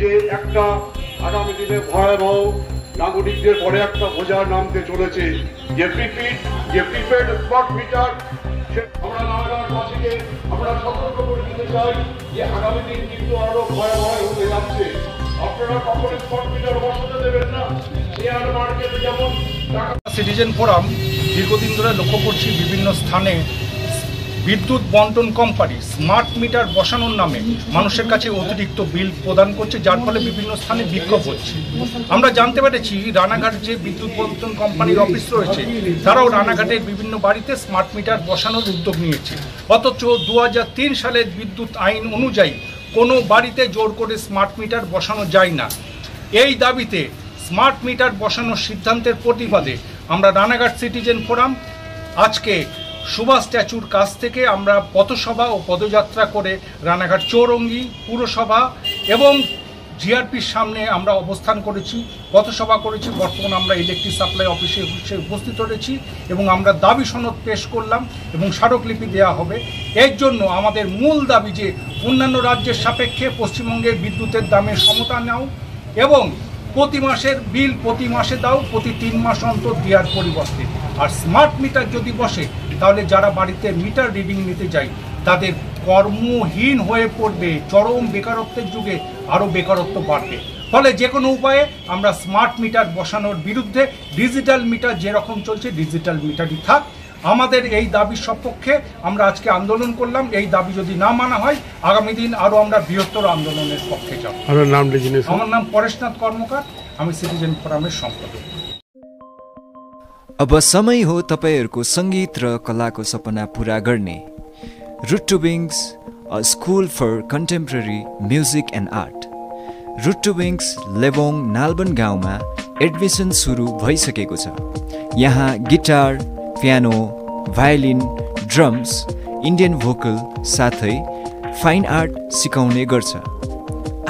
যে একটা আগামী দিনে ভয়াবহ নাগরিকদের পরে একটা বোঝা নামতে চলেছে, যে প্রিপেড স্মার্ট মিটার। আমরা নাগরিকবাসীকে আমরা সতর্ক করে দিতে চাই যে আগামী দিন কিন্তু আরো ভয়াবহ হতে যাচ্ছে। আপনারা কখনো স্মার্ট মিটার বসাতে দেবেন না। শেয়ার মার্কেটে যেমন সিটিজেন ফোরাম দীর্ঘদিন ধরে লক্ষ্য করছি বিভিন্ন স্থানে বিদ্যুৎ বন্টন কোম্পানি স্মার্ট মিটার বসানোর নামে মানুষের কাছে অতিরিক্ত বিল প্রদান করছে, যার ফলে বিভিন্ন স্থানে বিক্ষোভ হচ্ছে। আমরা জানতে পেরেছি রানাঘাট যে বিদ্যুৎ বন্টন কোম্পানির অফিস রয়েছে তারাও রানাঘাটের বিভিন্ন বাড়িতে স্মার্ট মিটার বসানোর উদ্যোগ নিয়েছে, অথচ 2003 সালের বিদ্যুৎ আইন অনুযায়ী কোনো বাড়িতে জোর করে স্মার্ট মিটার বসানো যায় না। এই দাবিতে স্মার্ট মিটার বসানোর সিদ্ধান্তের প্রতিবাদে আমরা রানাঘাট সিটিজেন ফোরাম আজকে সুভাষ স্ট্যাচুর কাছ থেকে আমরা পথসভা ও পদযাত্রা করে রানাঘাট চৌরঙ্গি পুরসভা এবং জিআরপির সামনে আমরা অবস্থান করেছি, পথসভা করেছি। বর্তমানে আমরা ইলেকট্রিক সাপ্লাই অফিসে উপস্থিত হয়েছি এবং আমরা দাবি সনদ পেশ করলাম এবং স্মারকলিপি দেওয়া হবে। এর জন্য আমাদের মূল দাবি যে অন্যান্য রাজ্যের সাপেক্ষে পশ্চিমবঙ্গের বিদ্যুতের দামের সমতা নাও এবং প্রতি মাসের বিল প্রতি মাসে দাও, প্রতি 3 মাস অন্তর দেওয়ার পরিবর্তে। আর স্মার্ট মিটার যদি বসে তাহলে যারা বাড়িতে মিটার রিডিং নিতে যায় তাদের কর্মহীন হয়ে পড়বে, চরম বেকারত্বের যুগে আরও বেকারত্ব বাড়বে। ফলে যে কোনো উপায়ে আমরা স্মার্ট মিটার বসানোর বিরুদ্ধে, ডিজিটাল মিটার যেরকম চলছে ডিজিটাল মিটারই থাক। আমাদের এই দাবির সপক্ষে আমরা আজকে আন্দোলন করলাম। এই দাবি যদি না মানা হয় আগামী দিন আরও আমরা বৃহত্তর আন্দোলনের পক্ষে যাব। আমার নাম পরেশনাথ কর্মকার, আমি सिटिजन फोरमको सम्पादक। अब समय हो तपाईहरुको संगीत र कलाको सपना पूरा गर्ने। Root to Wings, a school for contemporary music and art. Root to Wings Lebong Nalban गाउँमा एडमिसन सुरु भइसकेको छ। यहाँ guitar, piano, violin, drums, Indian vocal साथै फाइन आर्ट सिकाउने गर्छ।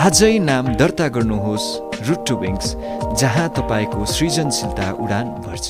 आजै नाम दर्ता गर्नुहोस् रुट टु विङ्स, जहाँ तपाईको सृजनशीलता उडान भर्छ।